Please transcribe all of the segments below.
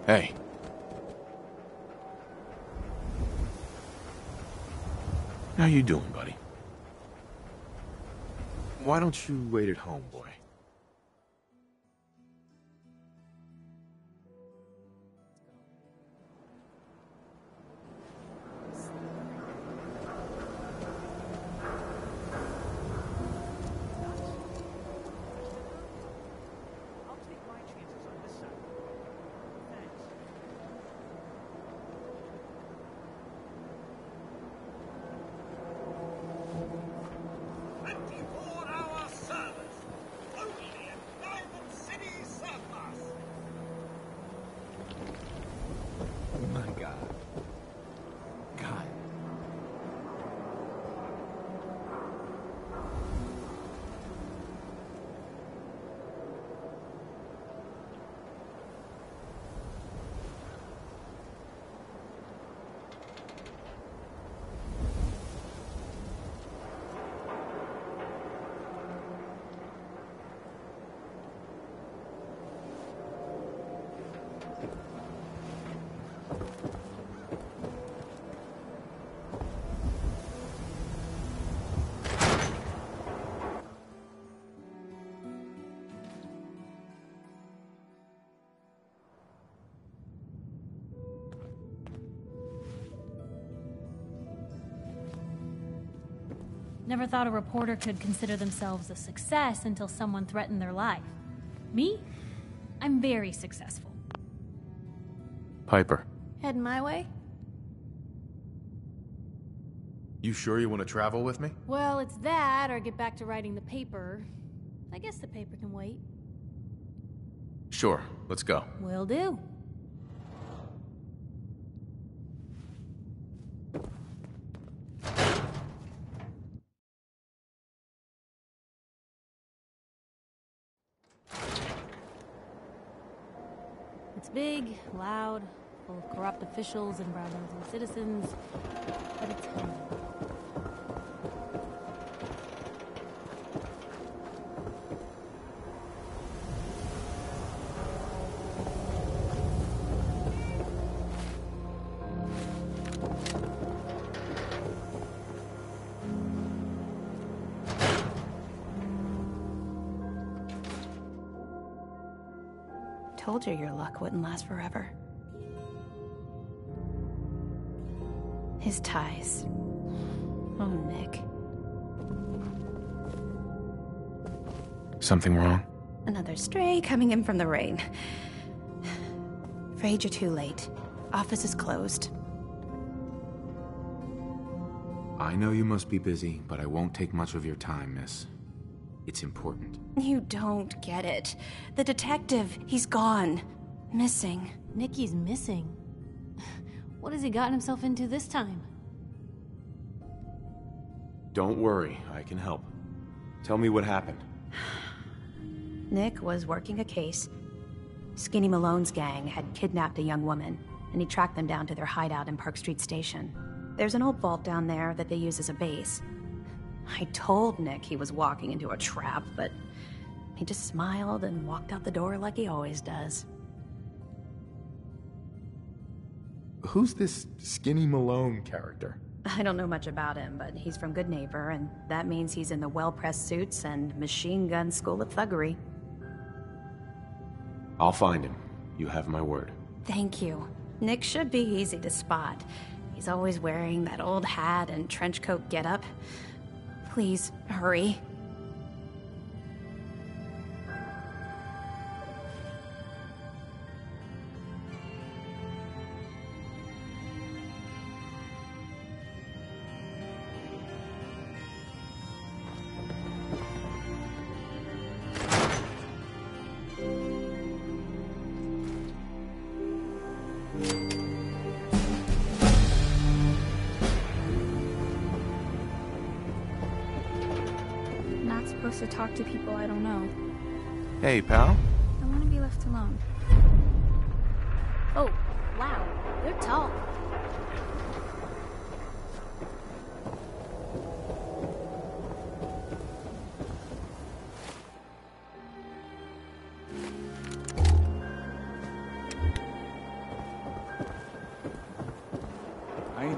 Hey. How you doing, buddy? Why don't you wait at home, boy? Never thought a reporter could consider themselves a success until someone threatened their life. Me? I'm very successful. Piper. Heading my way? You sure you want to travel with me? Well, it's that, or get back to writing the paper. I guess the paper can wait. Sure, let's go. Will do. It's big, loud, full of corrupt officials and brown-nosing citizens, but it's home. Told you your luck wouldn't last forever. His ties. Oh, Nick. Something wrong? Another stray coming in from the rain. Afraid you're too late. Office is closed. I know you must be busy, but I won't take much of your time, miss. It's important. You don't get it. The detective, he's gone. Missing. Nicky's missing. What has he gotten himself into this time? Don't worry, I can help. Tell me what happened. Nick was working a case. Skinny Malone's gang had kidnapped a young woman, and he tracked them down to their hideout in Park Street Station. There's an old vault down there that they use as a base. I told Nick he was walking into a trap, but he just smiled and walked out the door like he always does. Who's this Skinny Malone character? I don't know much about him, but he's from Good Neighbor, and that means he's in the well-pressed suits and machine gun school of thuggery. I'll find him. You have my word. Thank you. Nick should be easy to spot. He's always wearing that old hat and trench coat getup. Please, hurry. To talk to people I don't know. Hey, pal. I want to be left alone. Oh, wow. They're tall.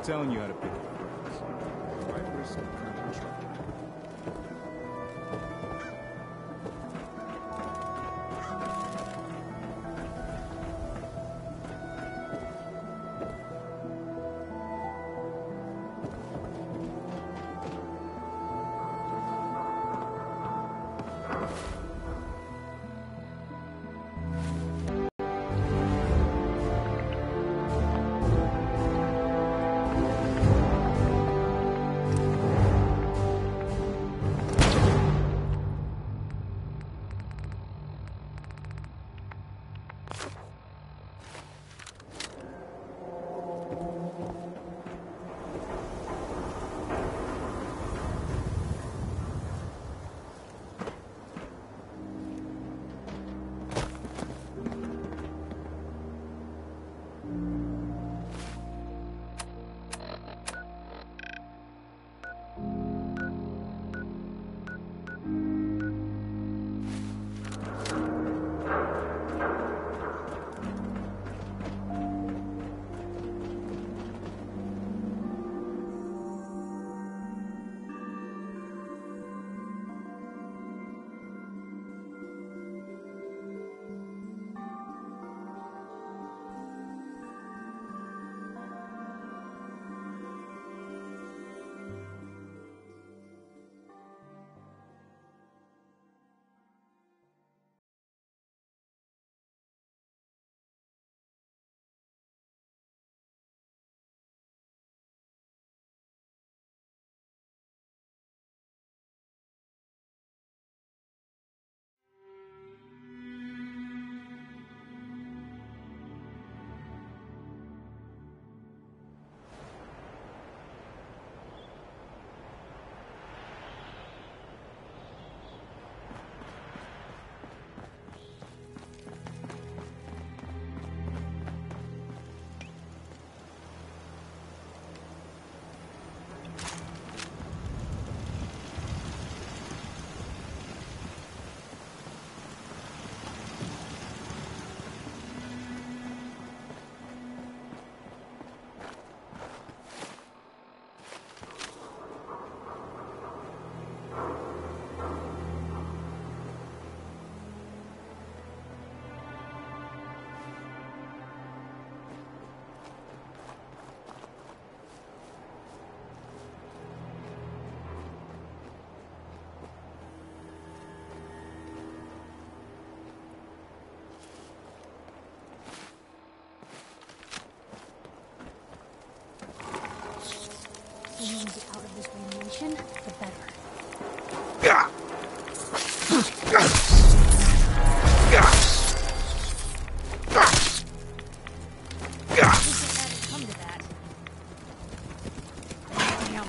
telling you how to pick up birds. Right risk of current trouble. The sooner we get out of this radiation, the better. Come to that. Damn.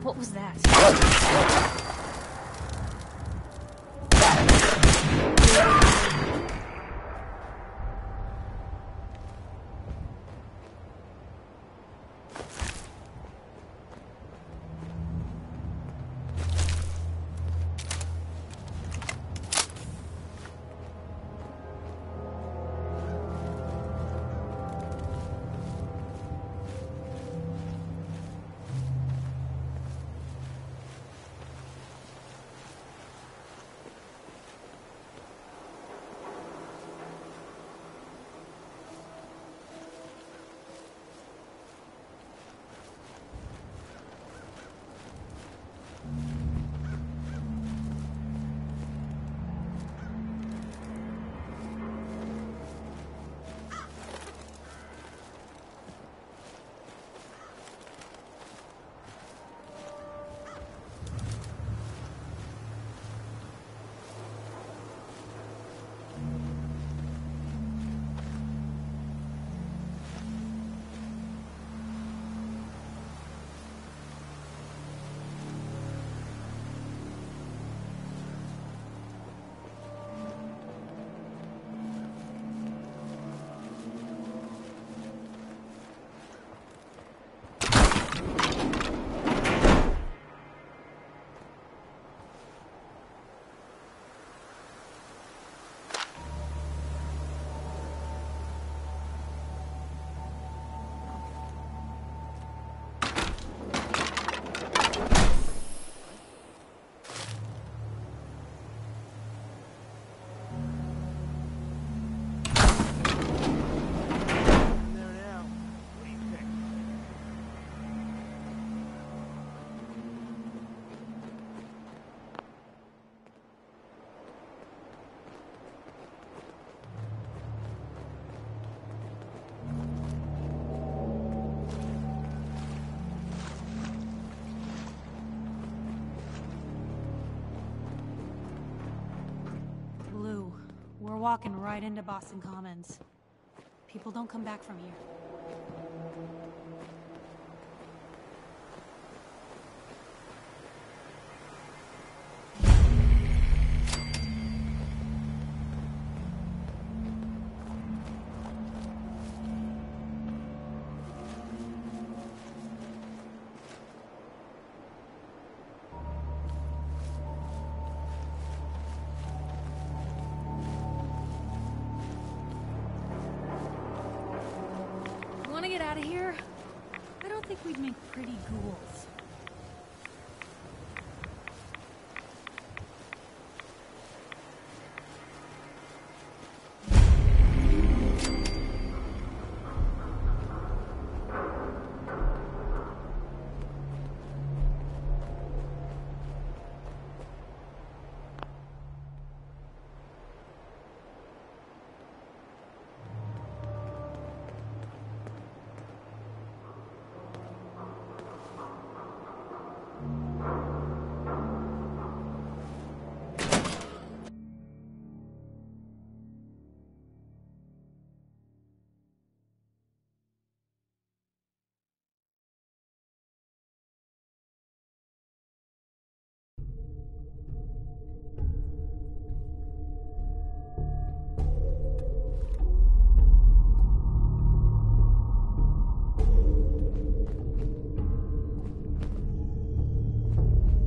What was that? We're walking right into Boston Commons. People don't come back from here. Want to get out of here? I don't think we'd make pretty ghouls.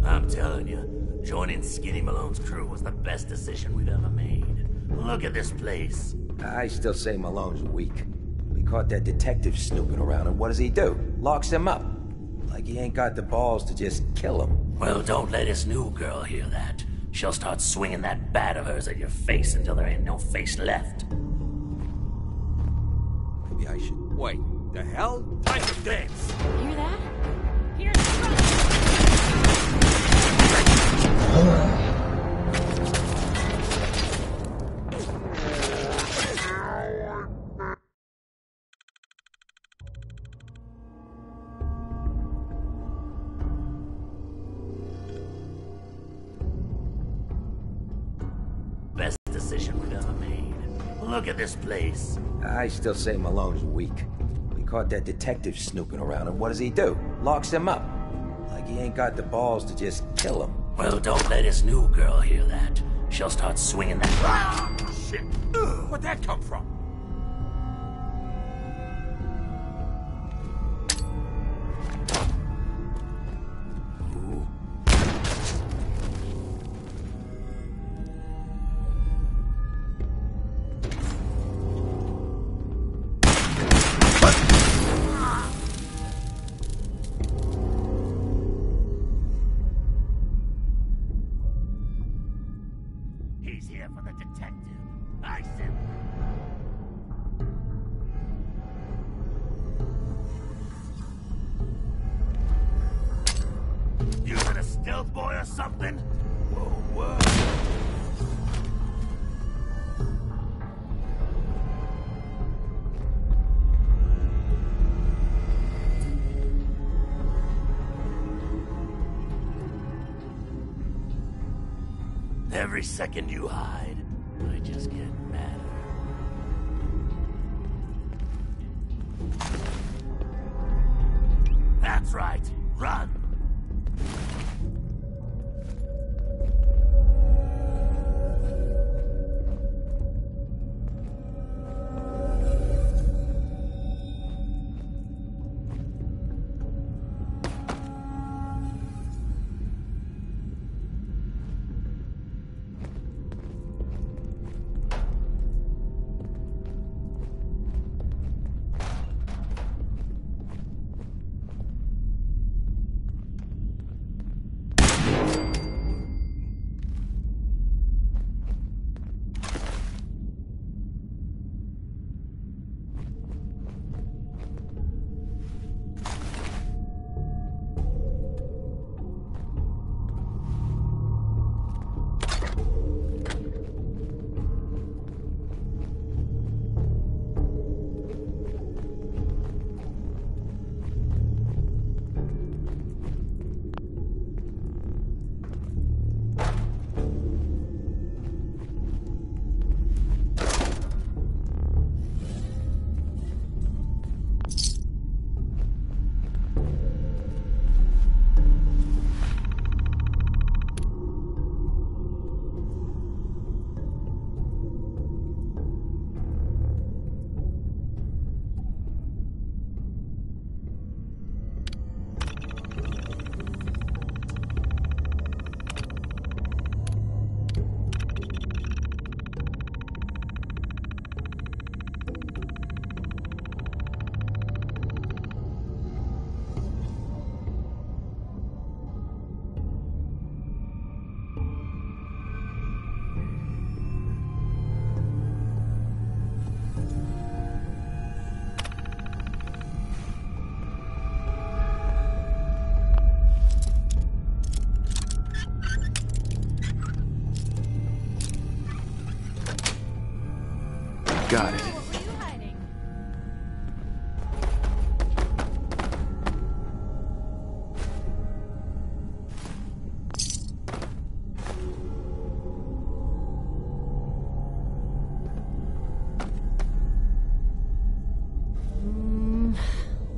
I'm telling you, joining Skinny Malone's crew was the best decision we've ever made. Look at this place. I still say Malone's weak. We caught that detective snooping around, and what does he do? Locks him up. Like he ain't got the balls to just kill him. Well, don't let his new girl hear that. She'll start swinging that bat of hers at your face until there ain't no face left. Maybe I should... Wait, the hell? Time to dance! Hear that? Here's the front! Best decision we've ever made. Look at this place. I still say Malone's weak. We caught that detective snooping around, and what does he do? Locks him up. Like he ain't got the balls to just kill him. Well, don't let his new girl hear that. She'll start swinging that... Ah! Shit! Where'd that come from? He's here for the detective. Ice him. You been a stealth boy or something? Whoa, whoa. Every second you hide, I just get madder. That's right. Run! Got it. What were you hiding?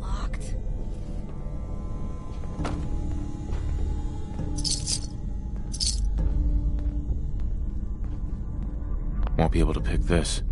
Locked. Won't be able to pick this.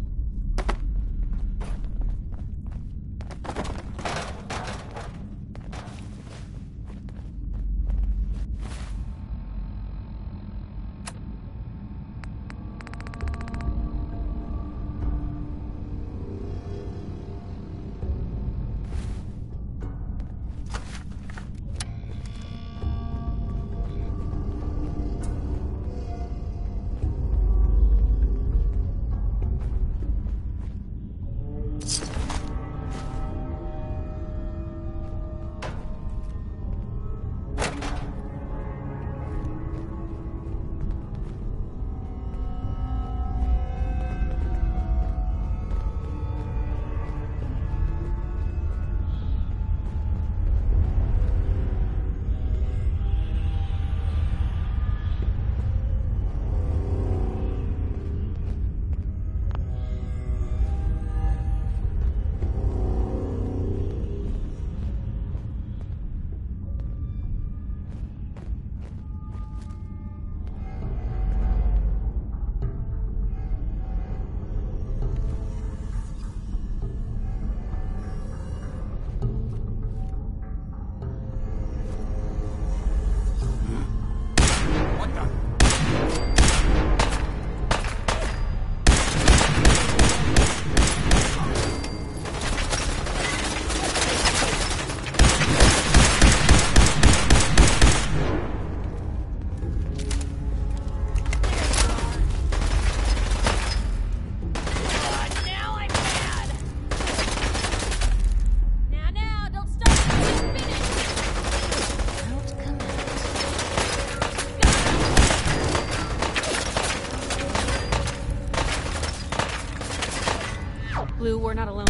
not alone.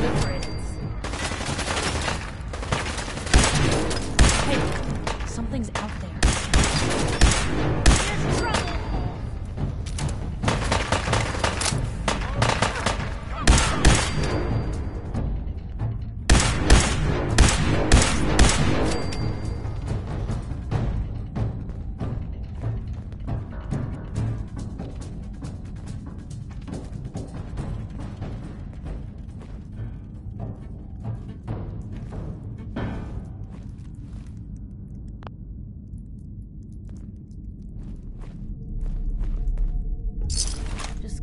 Good riddance. Hey, something's out there. There's trouble!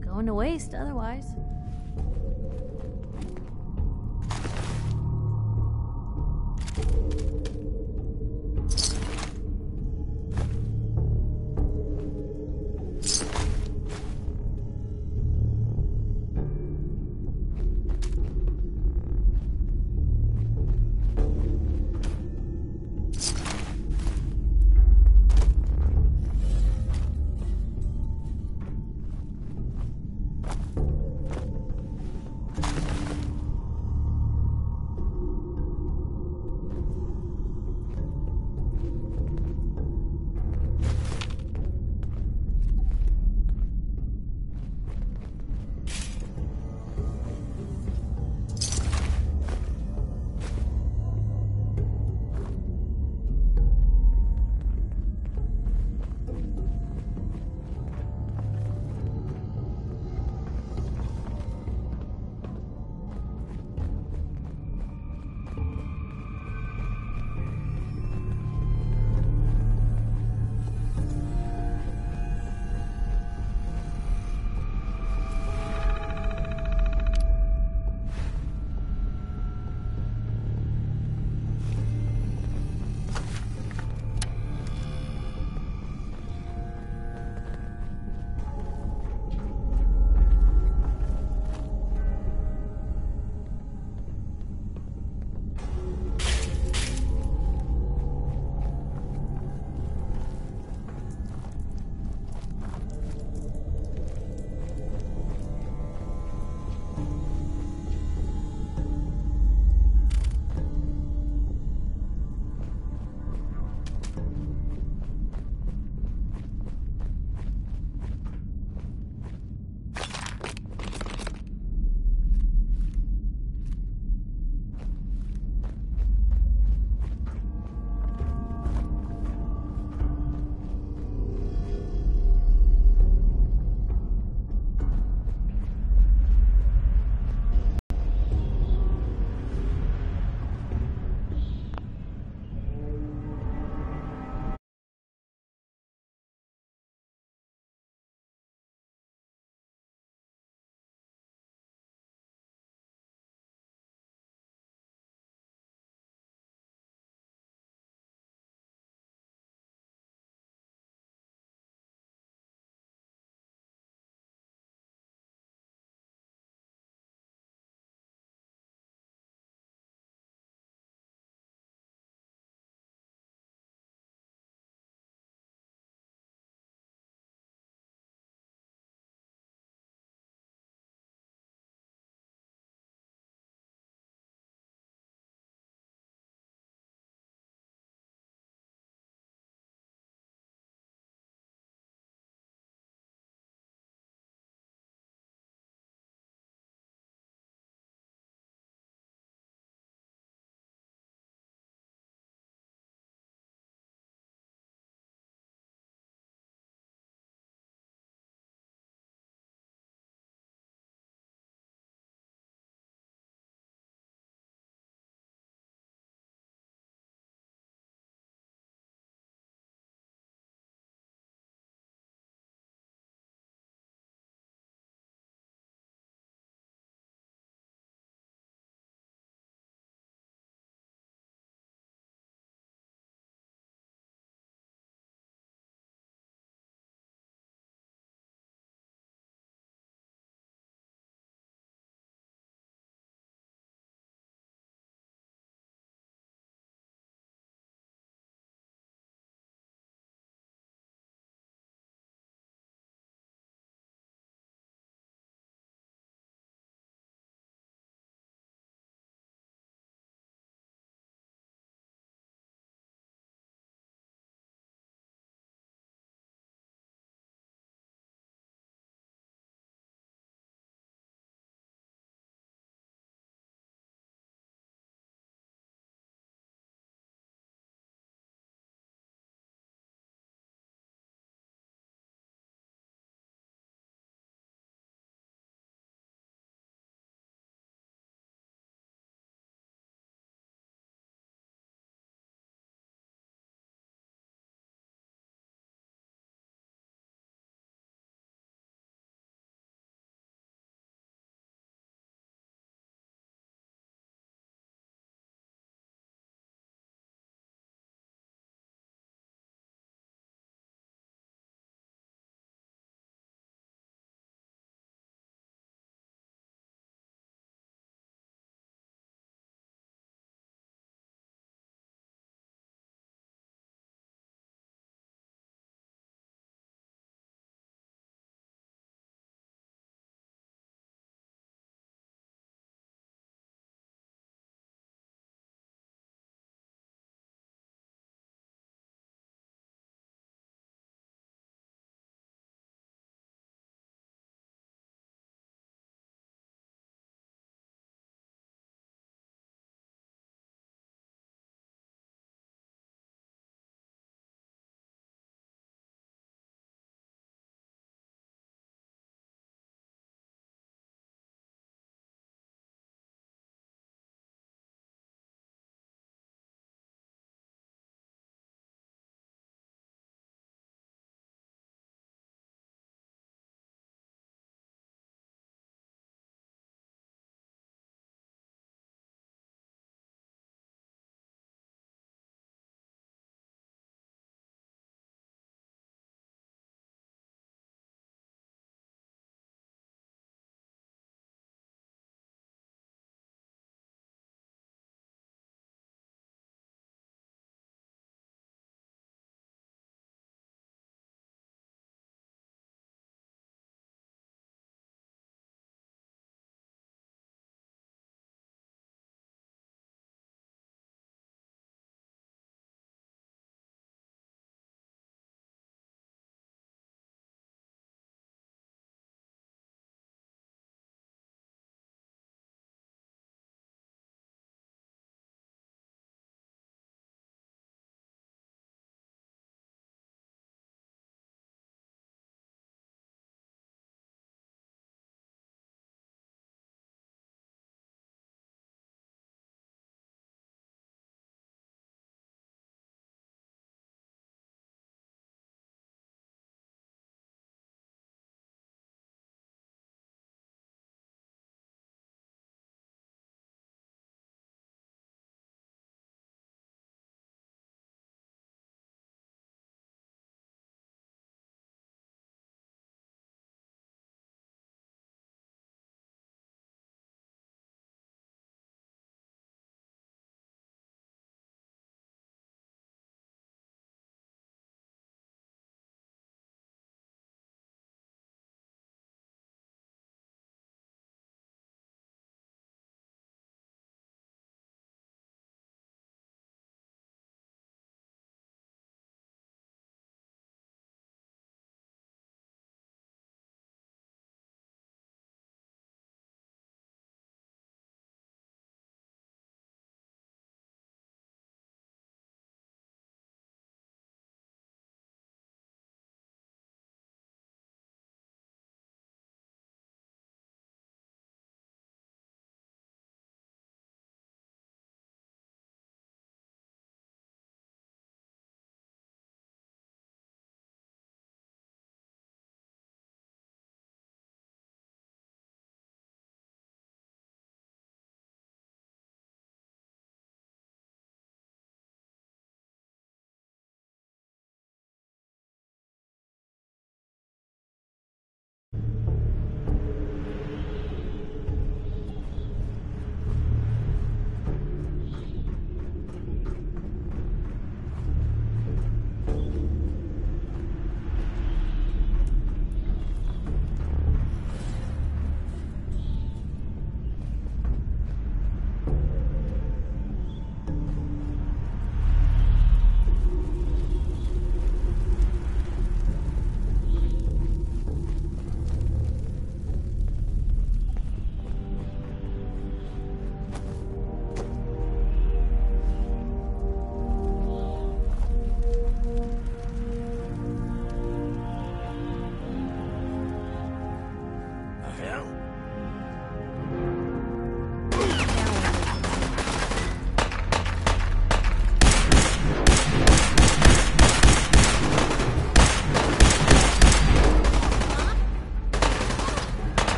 Going to waste otherwise.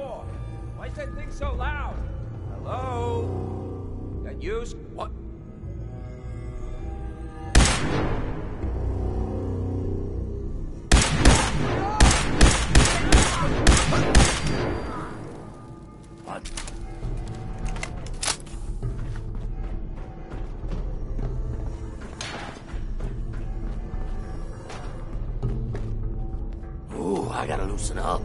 door. Why is that thing so loud? Hello? That you? What? What? Ooh, I gotta loosen up.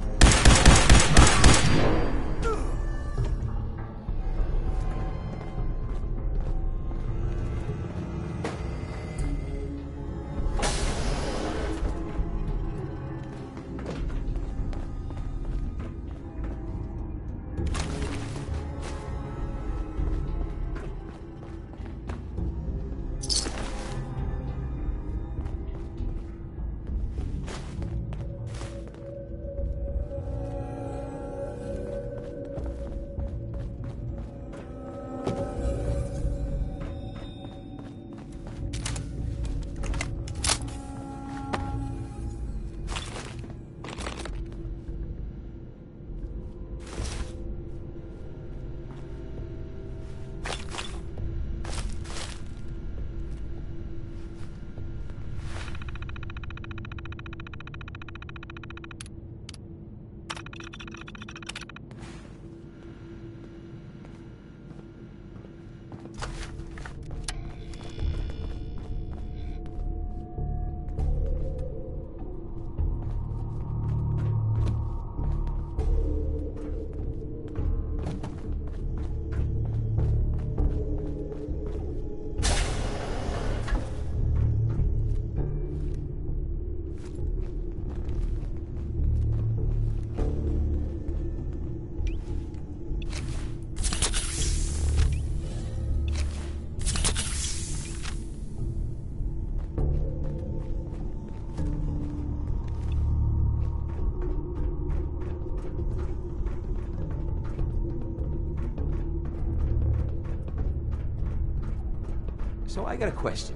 So I got a question.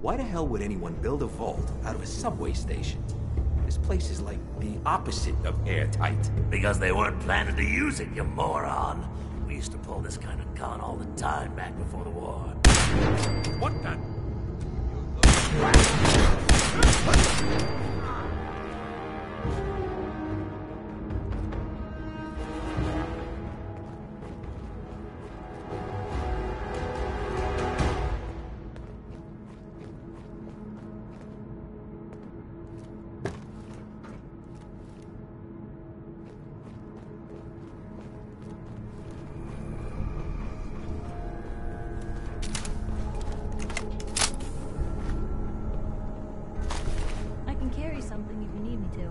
Why the hell would anyone build a vault out of a subway station? This place is like the opposite of airtight. Because they weren't planning to use it, you moron. We used to pull this kind of con all the time back before the war. What the? I can carry something if you need me to.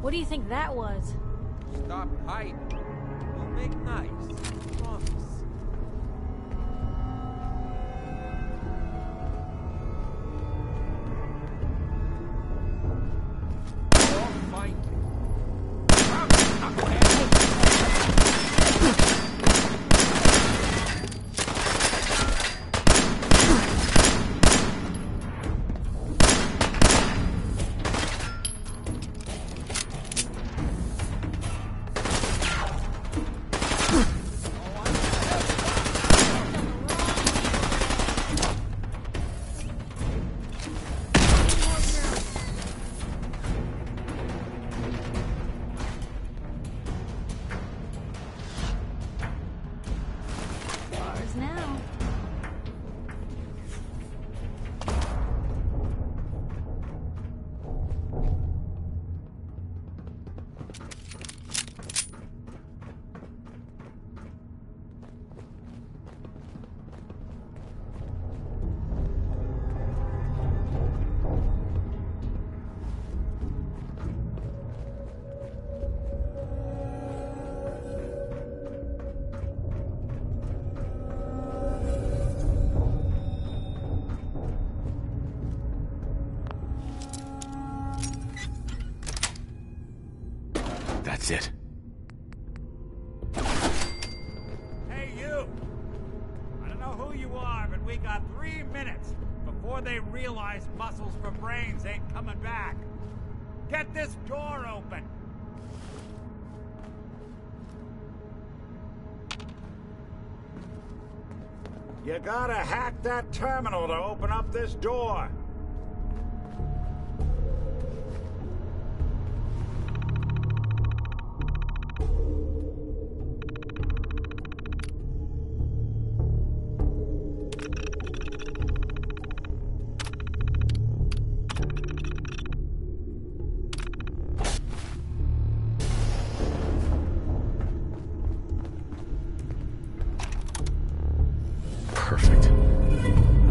What do you think that was? Stop hiding. We'll make nice. Promise. Don't fight. Ours now. That's it. Hey, you! I don't know who you are, but we got 3 minutes before they realize muscles for brains ain't coming back. Get this door open! You gotta hack that terminal to open up this door. Perfect.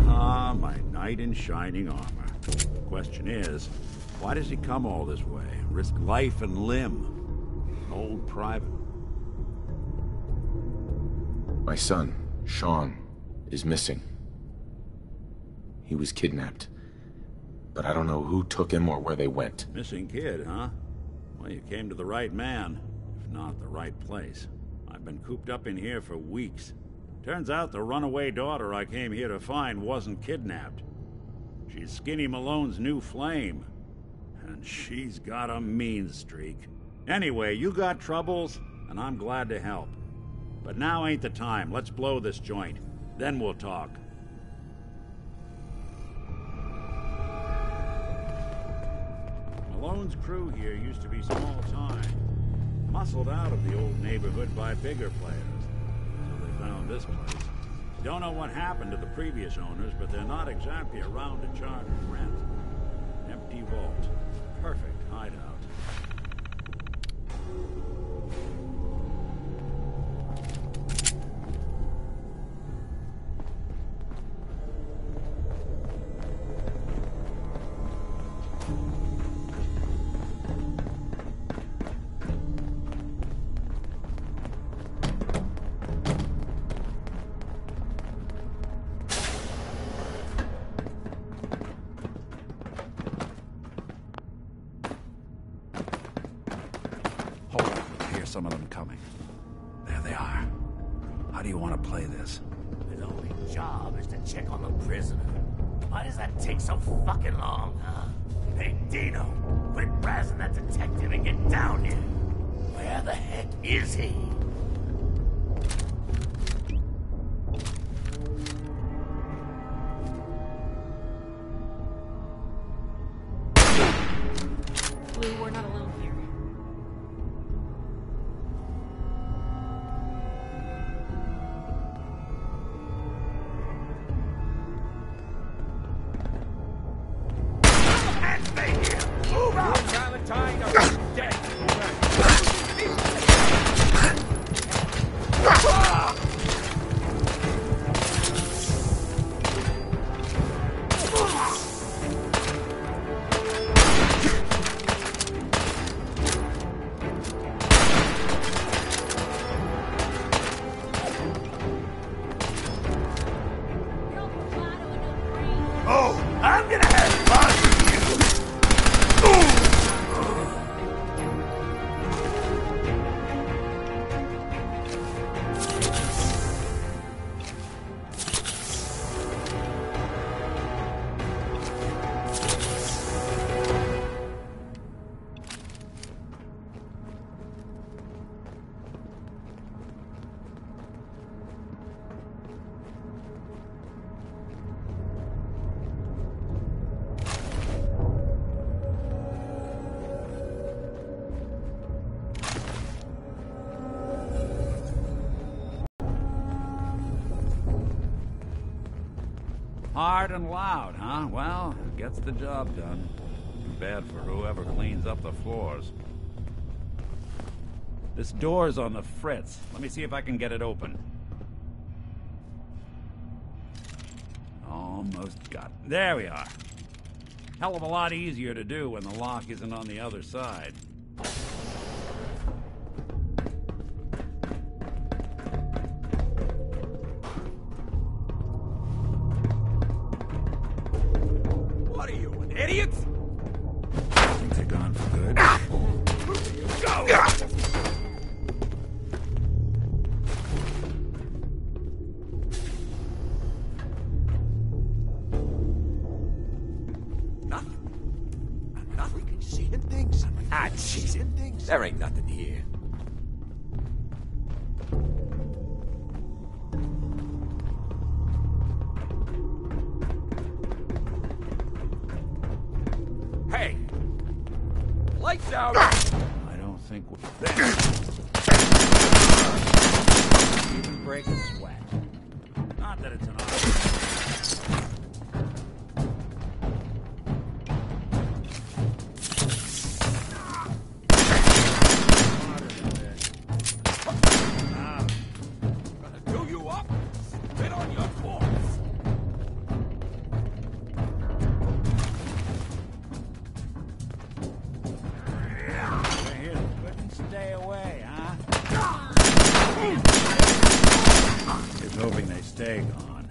Ah, my knight in shining armor. Question is, why does he come all this way? Risk life and limb? An old private. My son, Sean, is missing. He was kidnapped. But I don't know who took him or where they went. Missing kid, huh? Well, you came to the right man, if not the right place. I've been cooped up in here for weeks. Turns out the runaway daughter I came here to find wasn't kidnapped. She's Skinny Malone's new flame. And she's got a mean streak. Anyway, you got troubles, and I'm glad to help. But now ain't the time. Let's blow this joint. Then we'll talk. Malone's crew here used to be small time. Muscled out of the old neighborhood by bigger players. So they found this place. Don't know what happened to the previous owners, but they're not exactly around to charge rent. Empty vault. Perfect hideout. Hold on, I hear some of them coming. There they are. How do you want to play this? His only job is to check on the prisoner. Why does that take so fucking long, huh? Hey, Dino, quit razzing that detective and get down here. Where the heck is he? Blue, we're not alone here. And stay here! Move out! Valentine are dead. Hard and loud, huh? Well, it gets the job done. Too bad for whoever cleans up the floors. This door's on the fritz. Let me see if I can get it open. Almost got it. There we are. Hell of a lot easier to do when the lock isn't on the other side. What are you, an idiot? Think they're gone for good? Go! We can see them things. Ah, jeez. There ain't nothing here. Hey! Lights out! I don't think we're there. Even break a sweat. Not that it's an option. Do you up? Spit on your corpse! We're here. Couldn't stay away, huh? Just hoping they stay gone.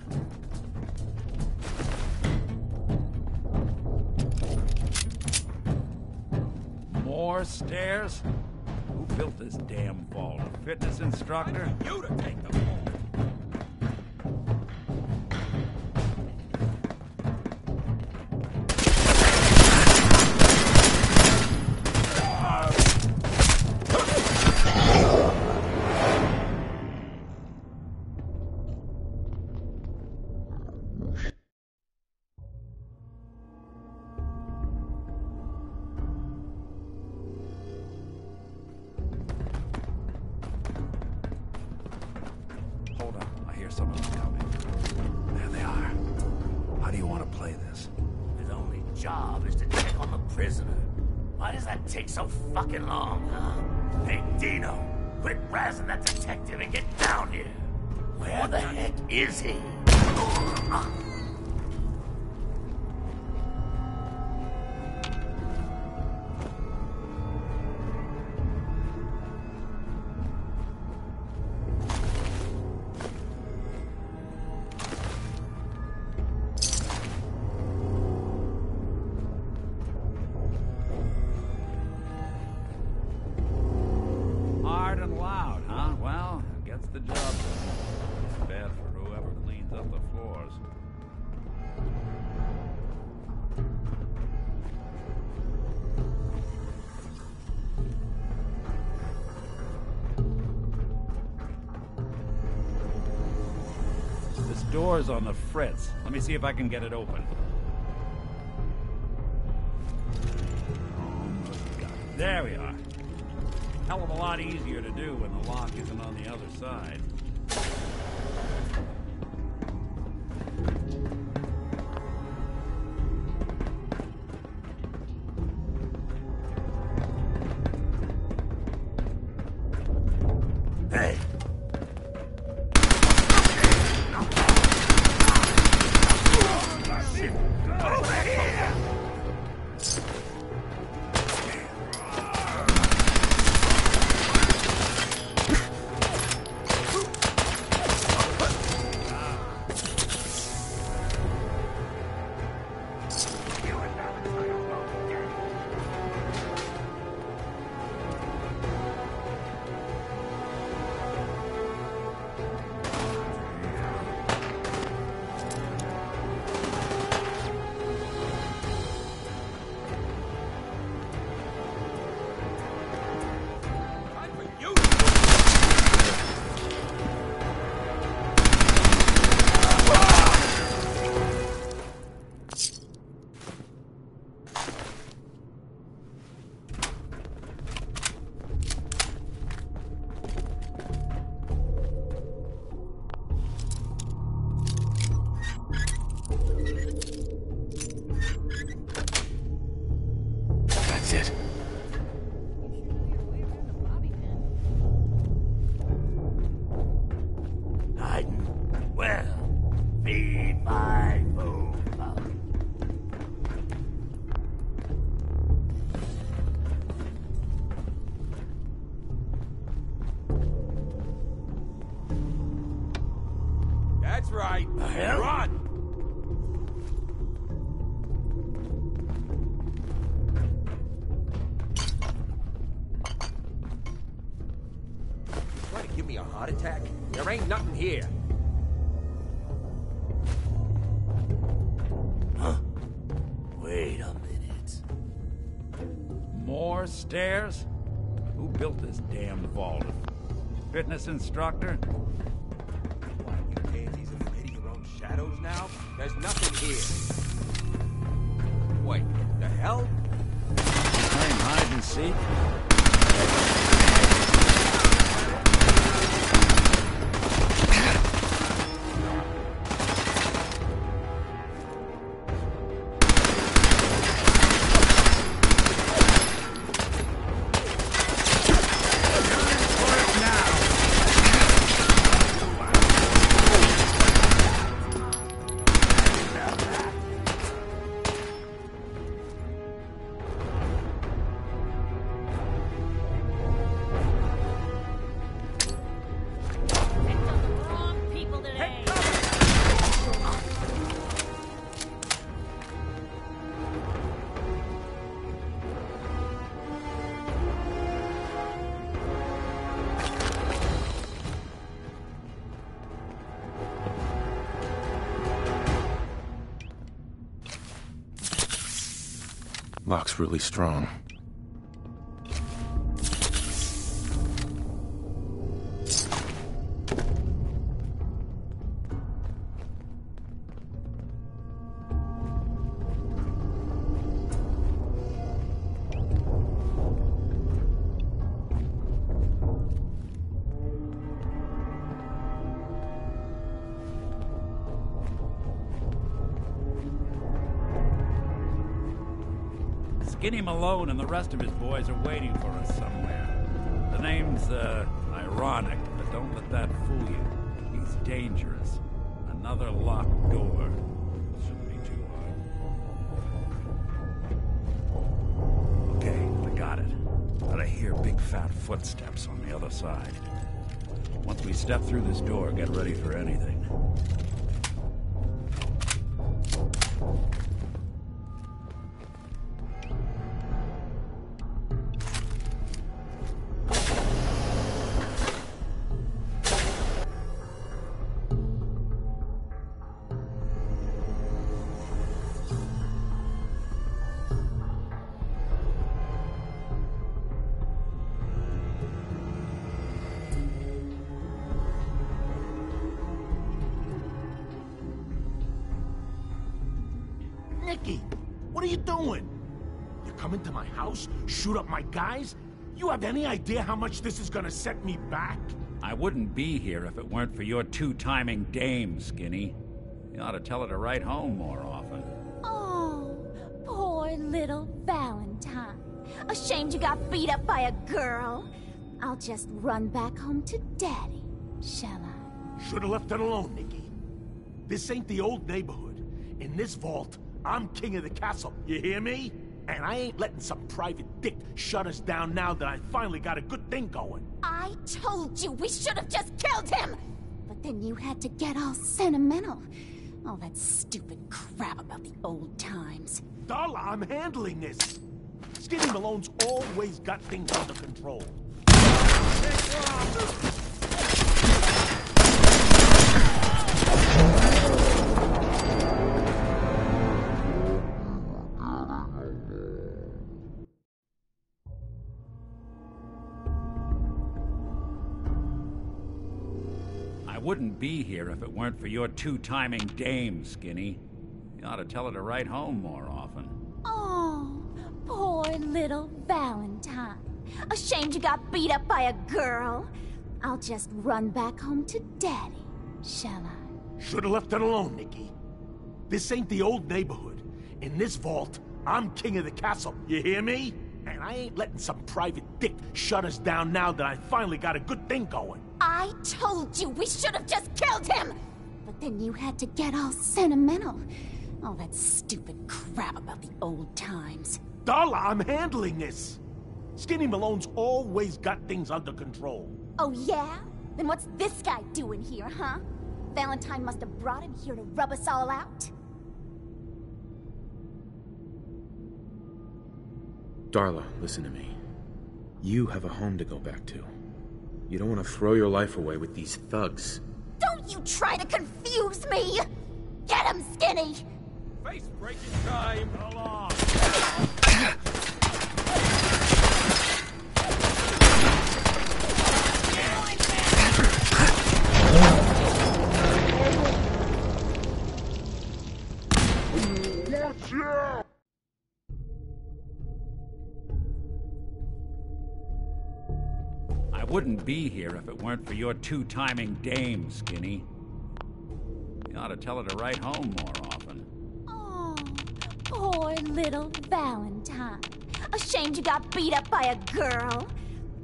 More stairs? Who built this damn vault? A fitness instructor? You to take the fall. Hold on. I hear someone coming. There they are. How do you want to play this? His only job is to check on the prisoner. Why does that take so fucking long, huh? Hey, Dino, quit razzing that detective and get down here. Where the heck is he? Hard and loud, huh? Well, it gets the job done. Too bad for whoever cleans up the floors. This door's on the fritz. Let me see if I can get it open. Almost got it. There we are. Hell of a lot easier to do when the lock isn't on the other side. Hey! Shit! Over here! it. Hiding? Well, feed my food. That's right. The hell? Run! Trying to give me a heart attack? There ain't nothing here. Huh? Wait a minute. More stairs? Who built this damn vault? Fitness instructor? What, you pansies are afraid of your own shadows now? There's nothing here. Wait, the hell? Playing hide and seek? Lock's really strong. Skinny Malone and the rest of his boys are waiting for us somewhere. The name's, ironic, but don't let that fool you. He's dangerous. Another locked door. Shouldn't be too hard. Okay, I got it. But I hear big fat footsteps on the other side. Once we step through this door, get ready for anything. Nicky, what are you doing? You come into my house, shoot up my guys? You have any idea how much this is gonna set me back? I wouldn't be here if it weren't for your two-timing dame, Skinny. You ought to tell her to write home more often. Oh, poor little Valentine. Ashamed you got beat up by a girl? I'll just run back home to Daddy, shall I? Should've left it alone, Nicky. This ain't the old neighborhood. In this vault, I'm king of the castle, you hear me? And I ain't letting some private dick shut us down now that I finally got a good thing going. I told you we should have just killed him! But then you had to get all sentimental. All that stupid crap about the old times. Darla, I'm handling this. Skinny Malone's always got things under control. I wouldn't be here if it weren't for your two-timing dame, Skinny. You ought to tell her to write home more often. Oh, poor little Valentine. Ashamed you got beat up by a girl? I'll just run back home to Daddy, shall I? Should've left it alone, Nicky. This ain't the old neighborhood. In this vault, I'm king of the castle, you hear me? And I ain't letting some private dick shut us down now that I finally got a good thing going. I told you we should have just killed him! But then you had to get all sentimental. All that stupid crap about the old times. Darla, I'm handling this. Skinny Malone's always got things under control. Oh yeah? Then what's this guy doing here, huh? Valentine must have brought him here to rub us all out? Darla, listen to me. You have a home to go back to. You don't want to throw your life away with these thugs. Don't you try to confuse me! Get him, Skinny! Face breaking time. Hold on. Watch out! I wouldn't be here if it weren't for your two-timing dame, Skinny. You ought to tell her to write home more often. Oh, poor little Valentine. Ashamed you got beat up by a girl?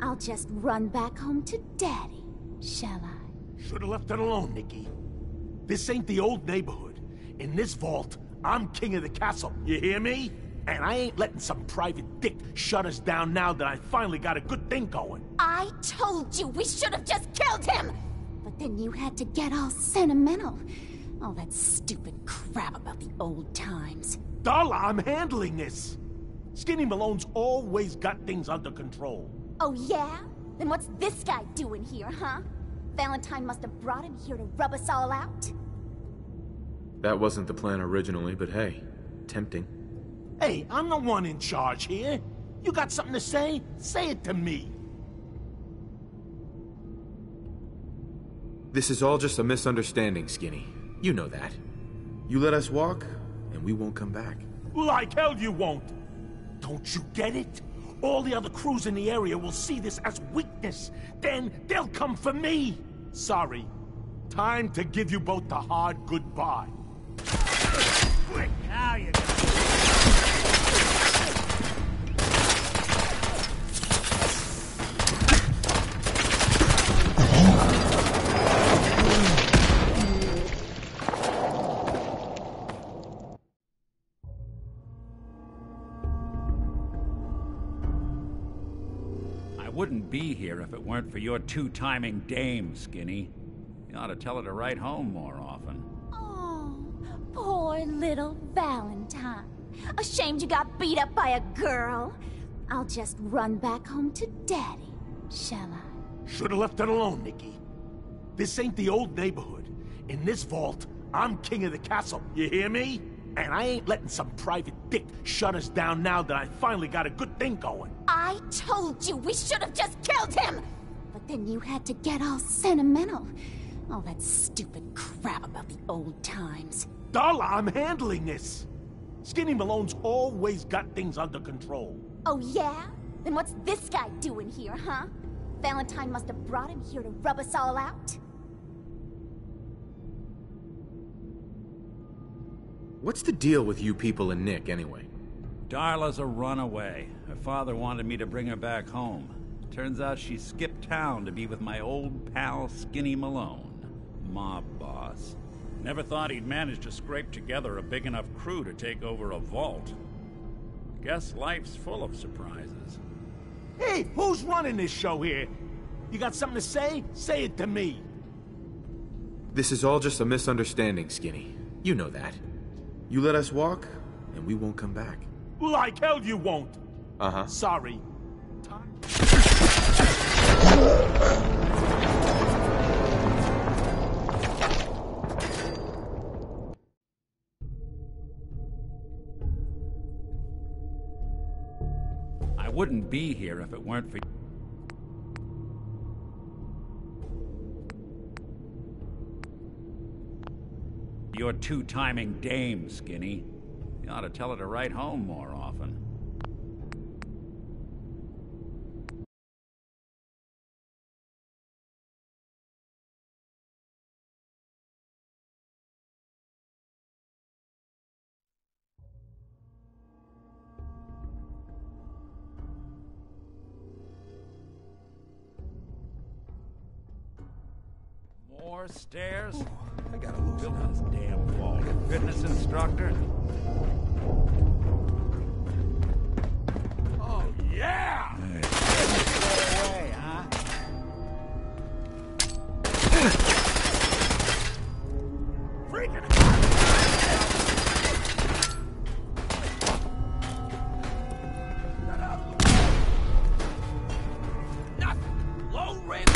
I'll just run back home to Daddy, shall I? Should've left it alone, Nikki. This ain't the old neighborhood. In this vault, I'm king of the castle. You hear me? And I ain't letting some private dick shut us down now that I finally got a good thing going. I told you we should have just killed him! But then you had to get all sentimental. All that stupid crap about the old times. Darla, I'm handling this. Skinny Malone's always got things under control. Oh yeah? Then what's this guy doing here, huh? Valentine must have brought him here to rub us all out? That wasn't the plan originally, but hey, tempting. Hey, I'm the one in charge here. You got something to say? Say it to me. This is all just a misunderstanding, Skinny. You know that. You let us walk, and we won't come back. Like hell you won't. Don't you get it? All the other crews in the area will see this as weakness. Then they'll come for me. Sorry. Time to give you both the hard goodbye. Quick, now you go. I wouldn't be here if it weren't for your two-timing dame, Skinny. You ought to tell her to write home more often. Oh, poor little Valentine. Ashamed you got beat up by a girl? I'll just run back home to Daddy, shall I? Should've left it alone, Nikki. This ain't the old neighborhood. In this vault, I'm king of the castle. You hear me? And I ain't letting some private dick shut us down now that I finally got a good thing going. I told you we should have just killed him! But then you had to get all sentimental. All that stupid crap about the old times. Darla, I'm handling this. Skinny Malone's always got things under control. Oh yeah? Then what's this guy doing here, huh? Valentine must have brought him here to rub us all out? What's the deal with you people and Nick, anyway? Darla's a runaway. Her father wanted me to bring her back home. Turns out she skipped town to be with my old pal Skinny Malone, mob boss. Never thought he'd manage to scrape together a big enough crew to take over a vault. Guess life's full of surprises. Hey, who's running this show here? You got something to say? Say it to me. This is all just a misunderstanding, Skinny. You know that. You let us walk, and we won't come back. Like hell you won't. Uh-huh. Sorry. I wouldn't be here if it weren't for your two-timing dame, Skinny. You ought to tell her to write home more often. more stairs? I gotta loosen Built up. this damn vault. Fitness instructor? Oh, yeah! Hey. Go away, huh? Freaking nothing. Low rate.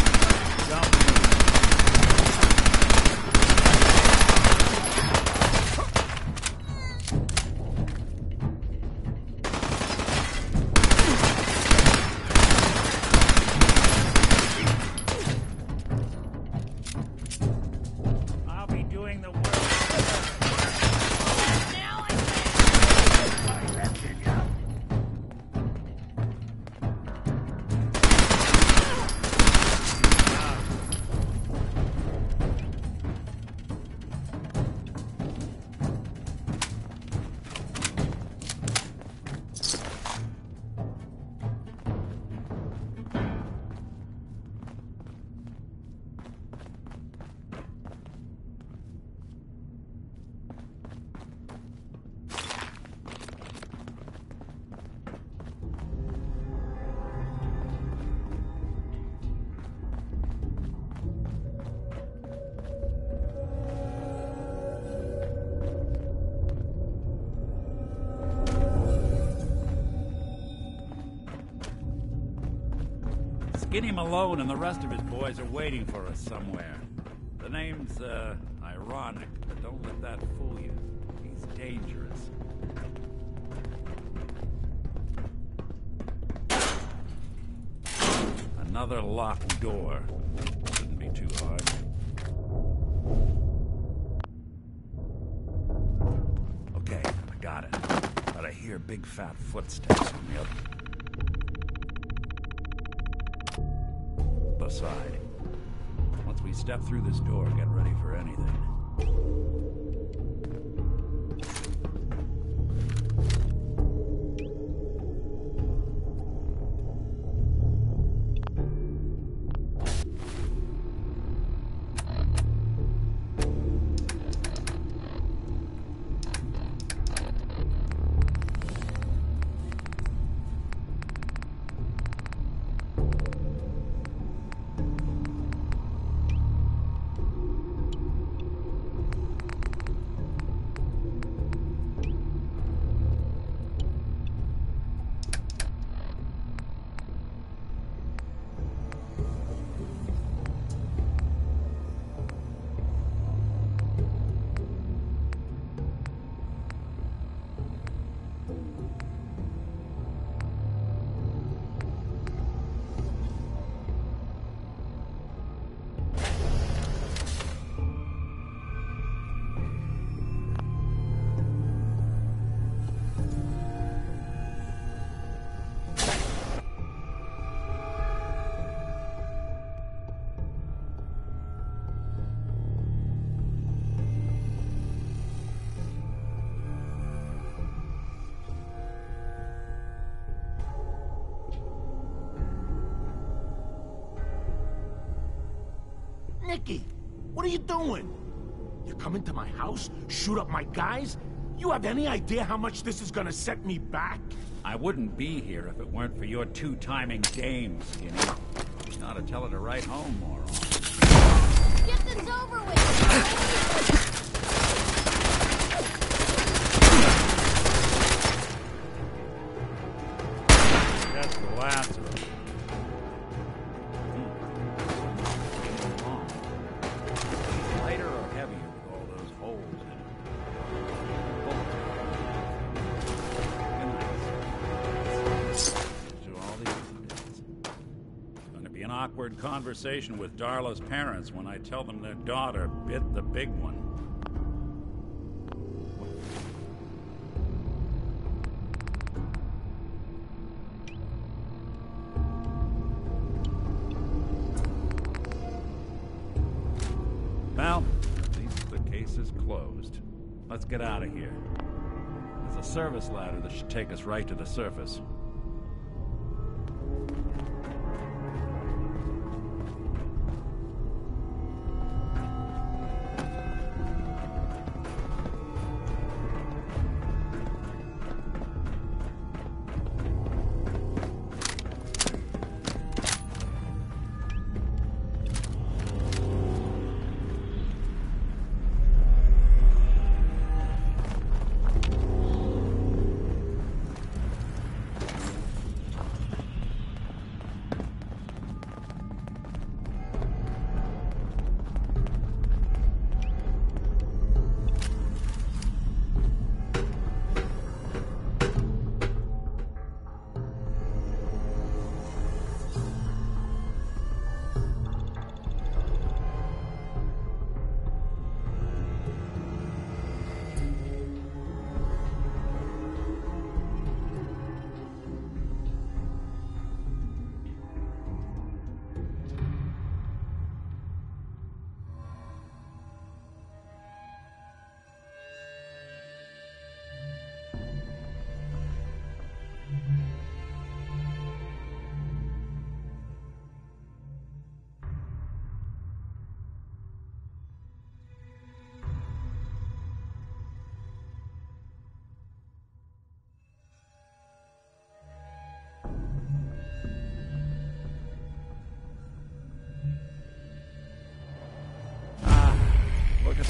I'll be doing the work. Now I Skinny Malone and the rest of his boys are waiting for us somewhere. The name's, ironic, but don't let that fool you. He's dangerous. Another locked door. Shouldn't be too hard. Okay, I got it. But I hear big fat footsteps from the other side. Once we step through this door, get ready for anything. Nicky, what are you doing? You come into my house, shoot up my guys? You have any idea how much this is gonna set me back? I wouldn't be here if it weren't for your two-timing dame, Skinny. You ought to tell her to write home more often. Get this over with! That's the last of them. Lighter or heavier with all those holes in it? To all these details. It's going to be an awkward conversation with Darla's parents when I tell them their daughter bit the big one. Well, at least the case is closed. Let's get out of here. There's a service ladder that should take us right to the surface.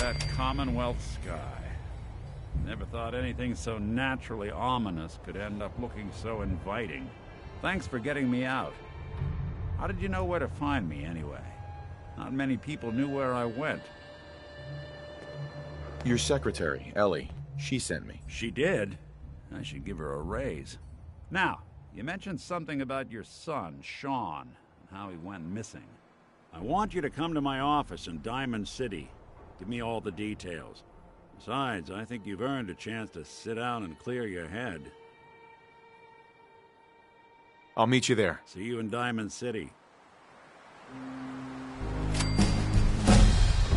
that Commonwealth sky. Never thought anything so naturally ominous could end up looking so inviting. Thanks for getting me out. How did you know where to find me, anyway? Not many people knew where I went. Your secretary, Ellie, she sent me. She did? I should give her a raise. Now, you mentioned something about your son, Sean, and how he went missing. I want you to come to my office in Diamond City. Give me all the details. Besides, I think you've earned a chance to sit down and clear your head. I'll meet you there. See you in Diamond City.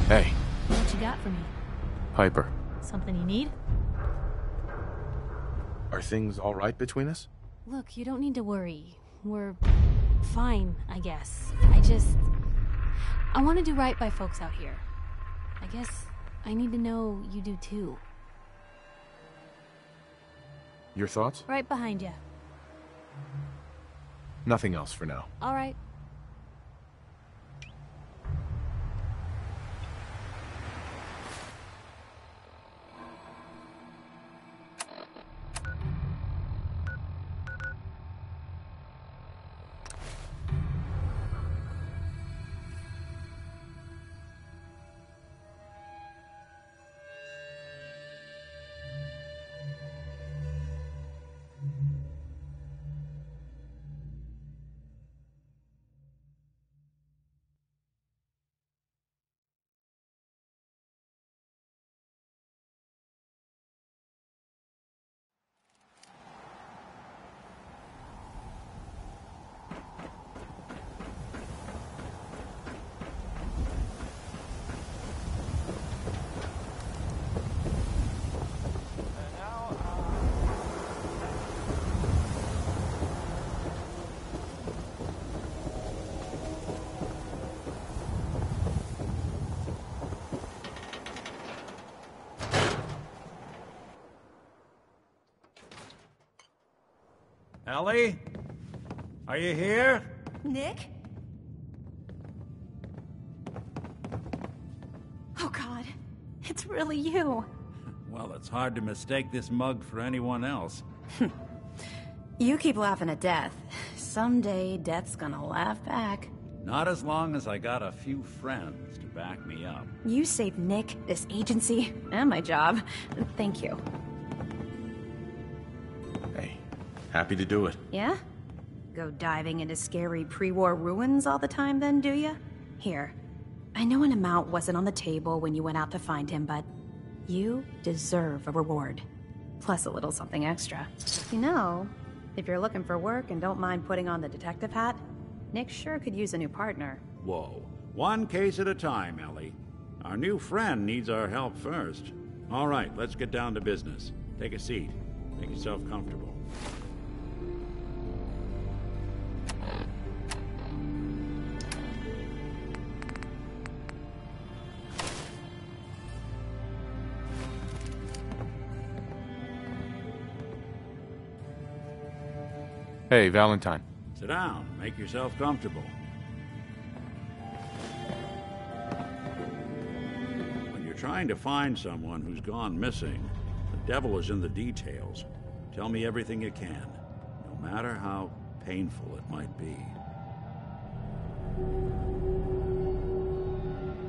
Hey. What you got for me? Piper. Something you need? Are things all right between us? Look, you don't need to worry. We're fine, I guess. I want to do right by folks out here. I guess I need to know you do too. Your thoughts? Right behind you. Nothing else for now. All right. Ellie? Are you here? Nick? Oh God, it's really you. Well, it's hard to mistake this mug for anyone else. You keep laughing at death. Someday, death's gonna laugh back. Not as long as I got a few friends to back me up. You saved Nick, this agency, and my job. Thank you. Hey, happy to do it. Yeah? Go diving into scary pre-war ruins all the time then, do ya? Here, I know an amount wasn't on the table when you went out to find him, but you deserve a reward. Plus a little something extra. You know, if you're looking for work and don't mind putting on the detective hat, Nick sure could use a new partner. Whoa. One case at a time, Ellie. Our new friend needs our help first. All right, let's get down to business. Take a seat. Make yourself comfortable. Hey, Valentine. Sit down. Make yourself comfortable. When you're trying to find someone who's gone missing, the devil is in the details. Tell me everything you can, no matter how painful it might be.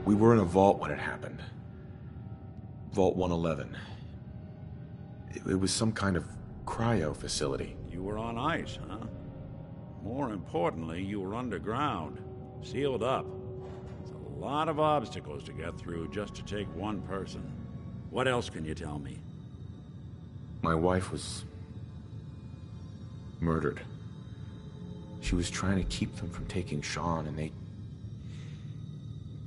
We were in a vault when it happened. Vault 111. It was some kind of cryo facility. You were on ice, huh? More importantly, you were underground, sealed up. It's a lot of obstacles to get through just to take one person. What else can you tell me? My wife was murdered. She was trying to keep them from taking Sean, and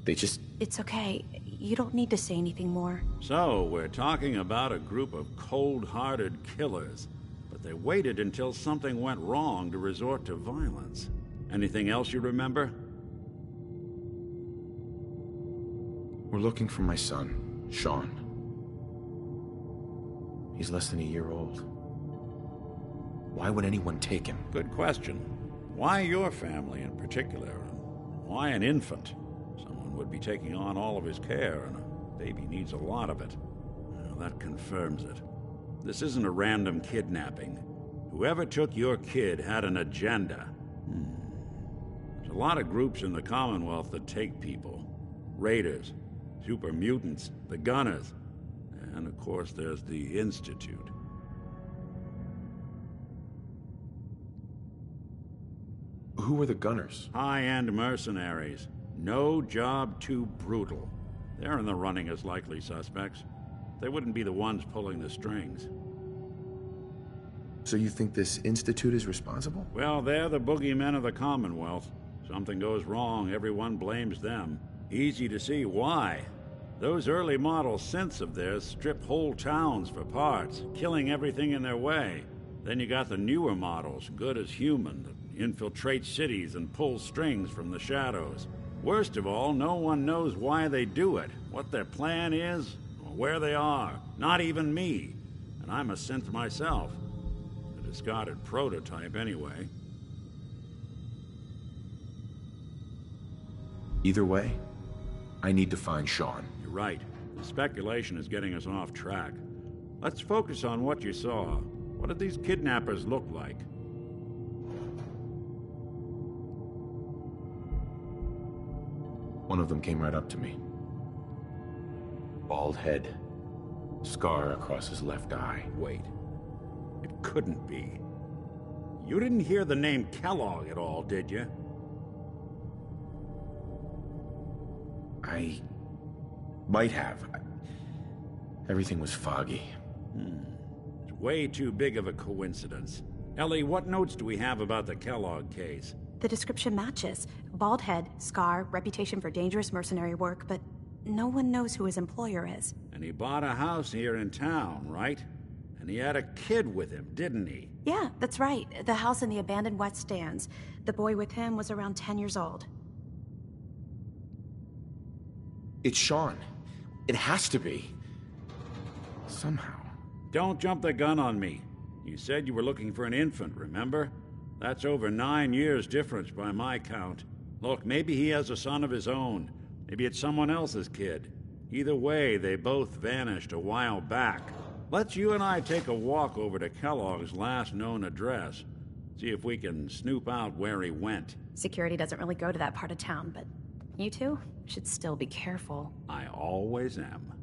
they just... It's okay. You don't need to say anything more. So, we're talking about a group of cold-hearted killers. But they waited until something went wrong to resort to violence. Anything else you remember? We're looking for my son, Sean. He's less than a year old. Why would anyone take him? Good question. Why your family in particular? And why an infant? Someone would be taking on all of his care, and Baby needs a lot of it. Well, that confirms it. This isn't a random kidnapping. Whoever took your kid had an agenda. There's a lot of groups in the Commonwealth that take people. Raiders, super mutants, the Gunners, and of course there's the Institute. Who were the Gunners? High-end mercenaries. No job too brutal. They're in the running as likely suspects. They wouldn't be the ones pulling the strings. So you think this Institute is responsible? Well, they're the boogeymen of the Commonwealth. Something goes wrong, everyone blames them. Easy to see why. Those early model synths of theirs strip whole towns for parts, killing everything in their way. Then you got the newer models, good as human, that infiltrate cities and pull strings from the shadows. Worst of all, no one knows why they do it, what their plan is, or where they are. Not even me. And I'm a synth myself. A discarded prototype, anyway. Either way, I need to find Sean. You're right. The speculation is getting us off track. Let's focus on what you saw. What did these kidnappers look like? One of them came right up to me. Bald head. Scar across his left eye. Wait. It couldn't be. You didn't hear the name Kellogg at all, did you? I might have. Everything was foggy. It's way too big of a coincidence. Ellie, what notes do we have about the Kellogg case? The description matches. Bald head, scar, reputation for dangerous mercenary work, but no one knows who his employer is. And he bought a house here in town, right? And he had a kid with him, didn't he? Yeah, that's right. The house in the abandoned West Stands. The boy with him was around 10 years old. It's Sean. It has to be. Somehow. Don't jump the gun on me. You said you were looking for an infant, remember? That's over 9 years difference by my count. Look, maybe he has a son of his own. Maybe it's someone else's kid. Either way, they both vanished a while back. Let's you and I take a walk over to Kellogg's last known address. See if we can snoop out where he went. Security doesn't really go to that part of town, but you two should still be careful. I always am.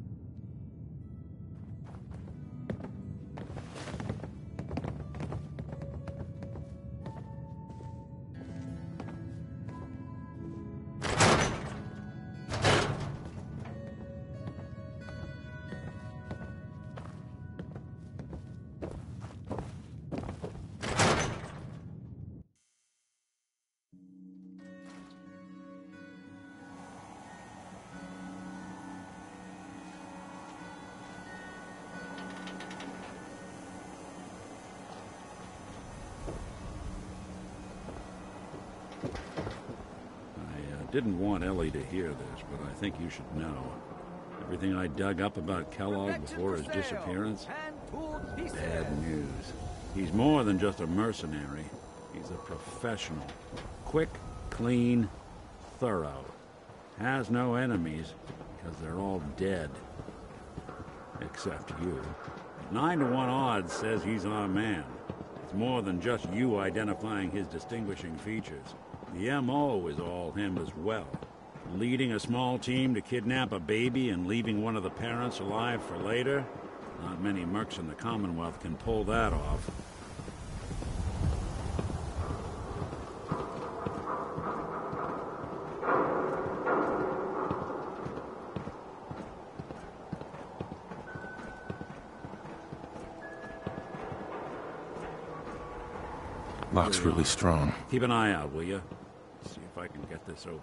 Didn't want Ellie to hear this, but I think you should know. Everything I dug up about Kellogg before his disappearance? Bad news. He's more than just a mercenary. He's a professional. Quick, clean, thorough. Has no enemies, because they're all dead. Except you. 9-to-1 odds says he's our man. It's more than just you identifying his distinguishing features. The M.O. is all him as well. Leading a small team to kidnap a baby and leaving one of the parents alive for later? Not many mercs in the Commonwealth can pull that off. Lock's really strong. Keep an eye out, will you? See if I can get this open.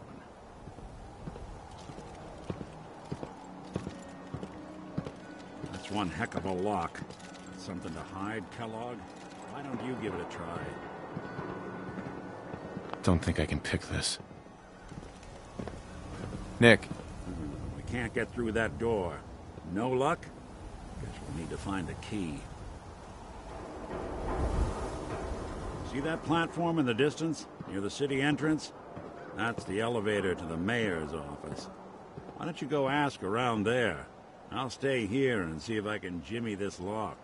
That's one heck of a lock. Something to hide, Kellogg? Why don't you give it a try? Don't think I can pick this. Nick. We can't get through that door. No luck? Guess we'll need to find a key. See that platform in the distance, near the city entrance? That's the elevator to the mayor's office. Why don't you go ask around there? I'll stay here and see if I can jimmy this lock.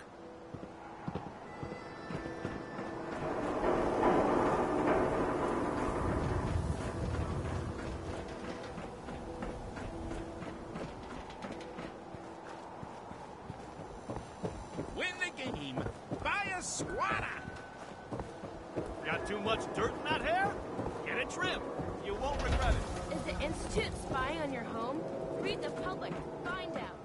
Win the game. Buy a squatter. Got too much dirt in that hair? Get it trimmed. You won't regret it. Is the Institute spying on your home? Read the public. Find out.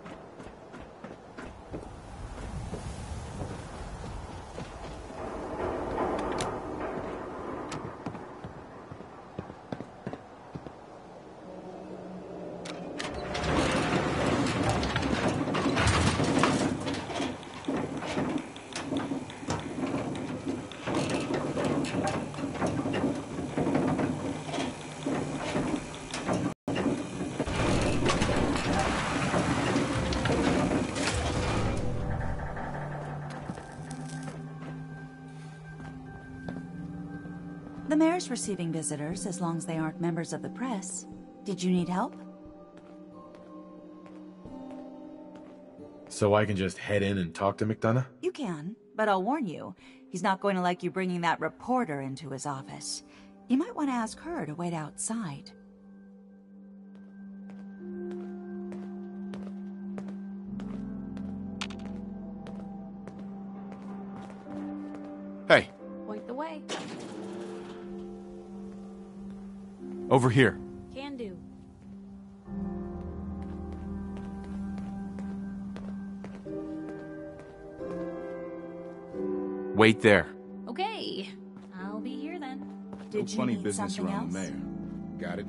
The mayor's receiving visitors as long as they aren't members of the press. Did you need help? So I can just head in and talk to McDonough? You can, but I'll warn you, he's not going to like you bringing that reporter into his office. You might want to ask her to wait outside. Hey, Point the way. over here. Can do. Wait there. Okay. I'll be here then. Did you funny need business something around else? the mayor. Got it?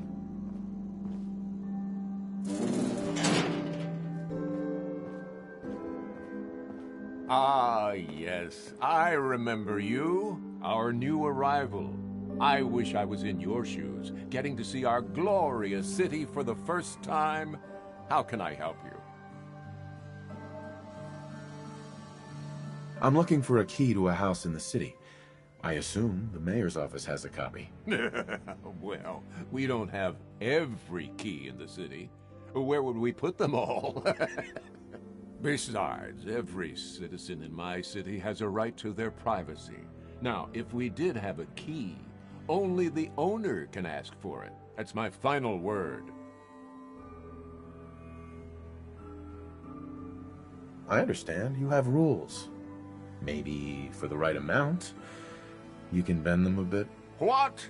Ah, yes. I remember you. Our new arrival. I wish I was in your shoes, getting to see our glorious city for the first time. How can I help you? I'm looking for a key to a house in the city. I assume the mayor's office has a copy. Well, we don't have every key in the city. Where would we put them all? Besides, every citizen in my city has a right to their privacy. Now, if we did have a key, only the owner can ask for it. That's my final word. I understand. You have rules. Maybe for the right amount, you can bend them a bit. What?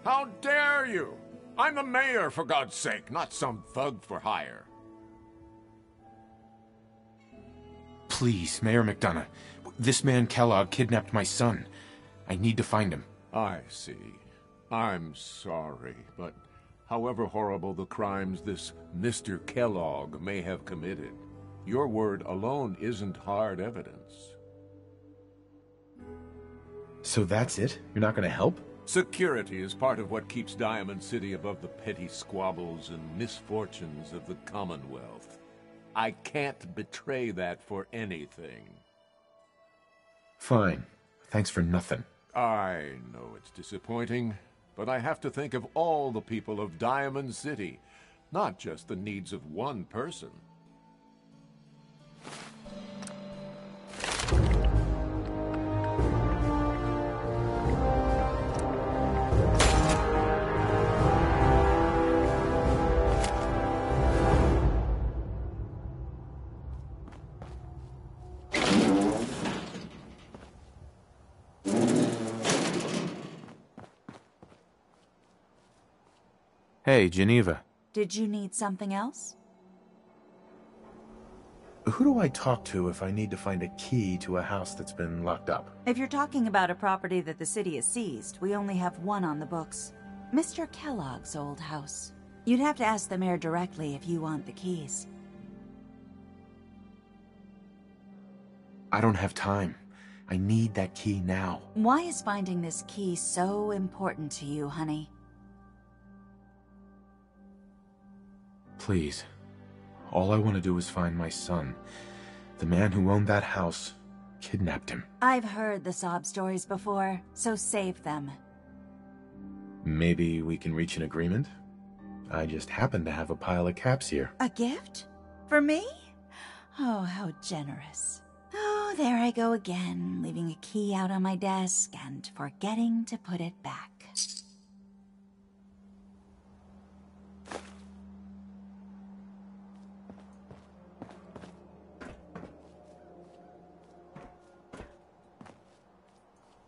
How dare you? I'm the mayor, for God's sake, not some thug for hire. Please, Mayor McDonough. This man Kellogg kidnapped my son. I need to find him. I see. I'm sorry, but however horrible the crimes this Mr. Kellogg may have committed, your word alone isn't hard evidence. So that's it? You're not going to help? Security is part of what keeps Diamond City above the petty squabbles and misfortunes of the Commonwealth. I can't betray that for anything. Fine. Thanks for nothing. I know it's disappointing, but I have to think of all the people of Diamond City, not just the needs of one person. Hey, Geneva. Did you need something else? Who do I talk to if I need to find a key to a house that's been locked up? If you're talking about a property that the city has seized, we only have one on the books. Mr. Kellogg's old house. You'd have to ask the mayor directly if you want the keys. I don't have time. I need that key now. Why is finding this key so important to you, honey? Please. All I want to do is find my son. The man who owned that house kidnapped him. I've heard the sob stories before, so save them. Maybe we can reach an agreement? I just happen to have a pile of caps here. A gift? For me? Oh, how generous. Oh, there I go again, leaving a key out on my desk and forgetting to put it back.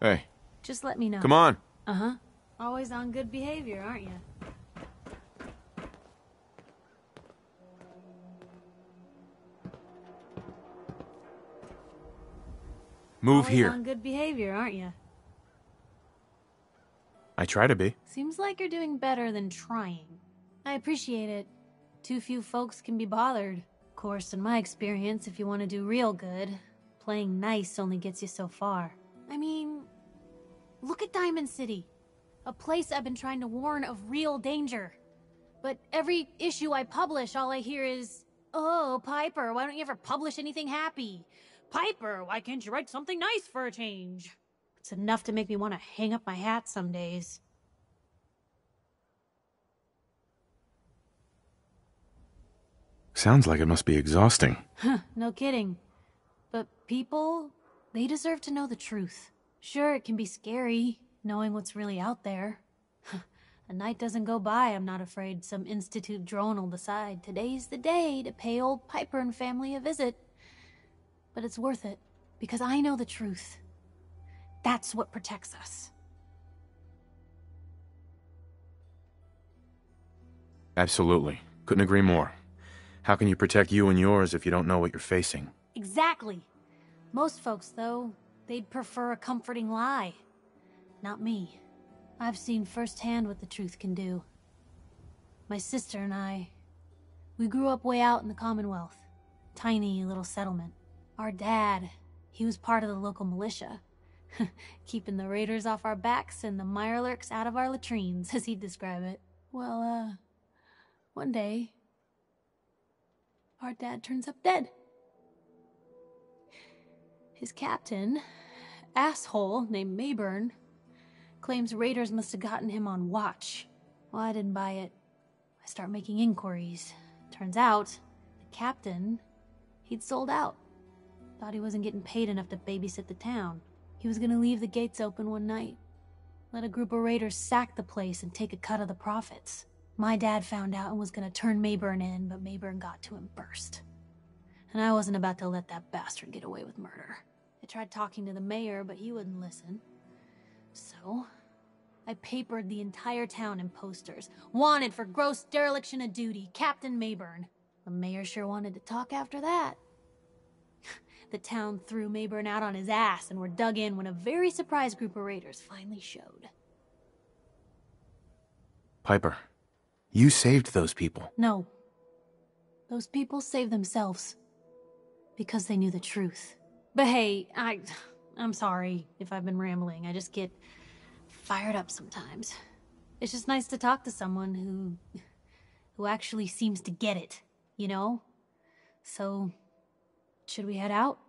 Hey. Just let me know. Come on. Uh-huh. Always on good behavior, aren't you? Move Always here. on good behavior, aren't you? I try to be. Seems like you're doing better than trying. I appreciate it. Too few folks can be bothered. Of course, in my experience, if you want to do real good, playing nice only gets you so far. I mean, look at Diamond City. A place I've been trying to warn of real danger. But every issue I publish, all I hear is, "Oh, Piper, why don't you ever publish anything happy? Piper, why can't you write something nice for a change?" It's enough to make me want to hang up my hat some days. Sounds like it must be exhausting. Huh, no kidding. But people, they deserve to know the truth. Sure, it can be scary, knowing what's really out there. A night doesn't go by I'm not afraid some Institute drone will decide today's the day to pay old Piper and family a visit. But it's worth it, because I know the truth. That's what protects us. Absolutely. Couldn't agree more. How can you protect you and yours if you don't know what you're facing? Exactly. Most folks, though, they'd prefer a comforting lie. Not me. I've seen firsthand what the truth can do. My sister and I, we grew up way out in the Commonwealth. Tiny little settlement. Our dad, he was part of the local militia. Keeping the raiders off our backs and the mirelurks out of our latrines, as he'd describe it. Well, one day, our dad turns up dead. His captain, asshole named Mayburn, claims raiders must have gotten him on watch. Well, I didn't buy it. I start making inquiries. Turns out, the captain, he'd sold out. Thought he wasn't getting paid enough to babysit the town. He was gonna leave the gates open one night. Let a group of raiders sack the place and take a cut of the profits. My dad found out and was gonna turn Mayburn in, but Mayburn got to him first. And I wasn't about to let that bastard get away with murder. I tried talking to the mayor, but he wouldn't listen. So, I papered the entire town in posters. Wanted for gross dereliction of duty, Captain Mayburn. The mayor sure wanted to talk after that. The town threw Mayburn out on his ass and were dug in when a very surprised group of raiders finally showed. Piper, you saved those people. No. Those people saved themselves. Because they knew the truth. But hey, I'm sorry if I've been rambling. I just get fired up sometimes. It's just nice to talk to someone who actually seems to get it, you know? So, should we head out?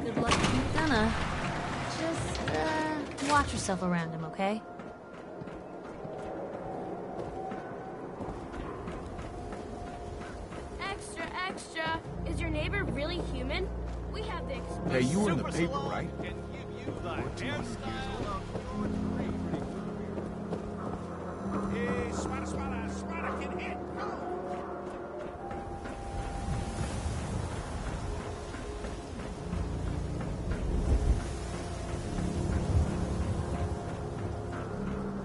Good luck if you're gonna. Just, watch yourself around him, okay? Extra, extra! Is your neighbor really human? We have the exclusive. Hey, you were in the paper, right?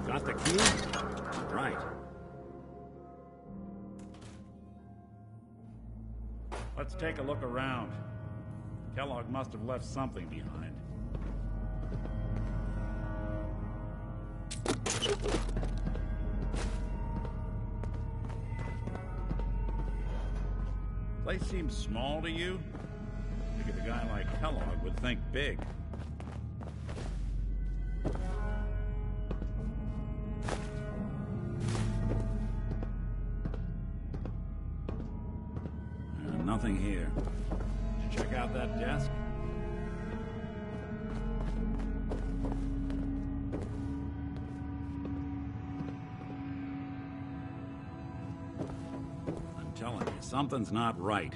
Got the key? Right. Let's take a look around. Kellogg must have left something behind. Place seems small to you? Figured a guy like Kellogg would think big. Nothing here. Did you check out that desk? I'm telling you, something's not right.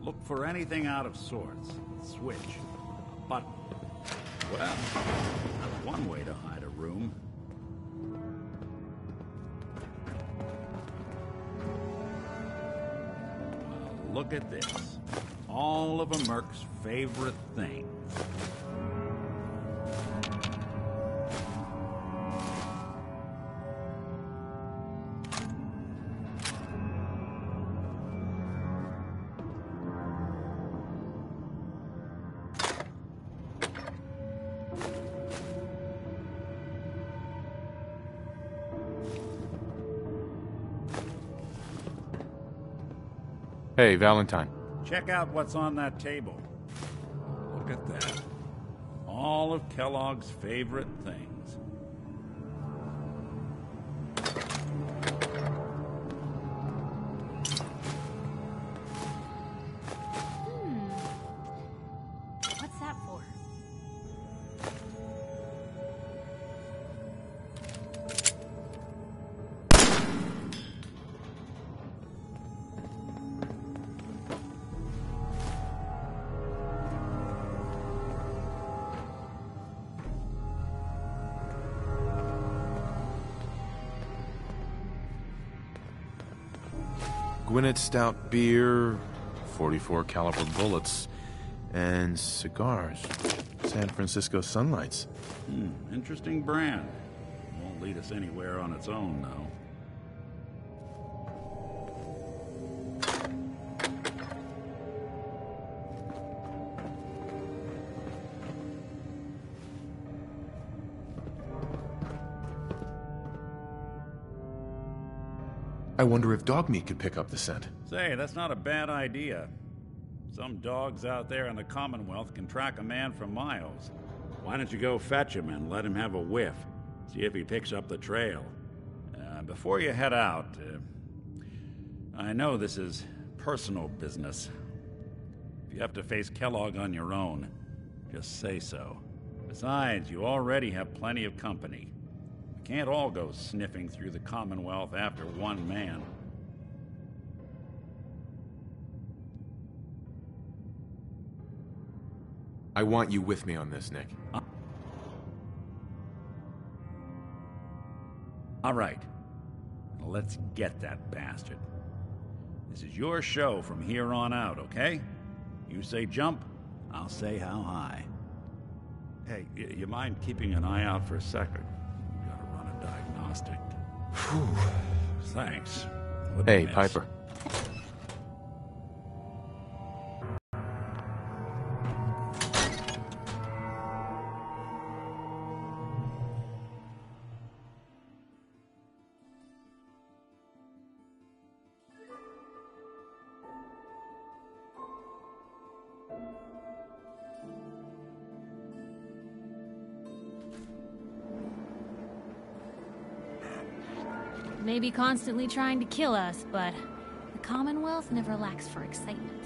Look for anything out of sorts. A switch, a button. Well, that's one way to hide a room. Look at this. All of a merc's favorite things. Hey, Valentine. Check out what's on that table. Look at that. All of Kellogg's favorite things. What's that for? Gwinnett Stout beer, 44 caliber bullets, and cigars. San Francisco Sunlights. Interesting brand. Won't lead us anywhere on its own, though. I wonder if dog meat could pick up the scent. Say, that's not a bad idea. Some dogs out there in the Commonwealth can track a man for miles. Why don't you go fetch him and let him have a whiff? See if he picks up the trail. Before you head out, I know this is personal business. If you have to face Kellogg on your own, just say so. Besides, you already have plenty of company. We can't all go sniffing through the Commonwealth after one man. I want you with me on this, Nick. All right. Let's get that bastard. This is your show from here on out, okay? You say jump, I'll say how high. Hey, you mind keeping an eye out for a second? Gotta run a diagnostic. Whew. Thanks. Hey, Piper. Maybe constantly trying to kill us, but the Commonwealth never lacks for excitement.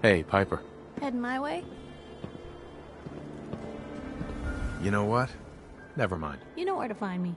Hey, Piper. Heading my way? You know what? Never mind. You know where to find me.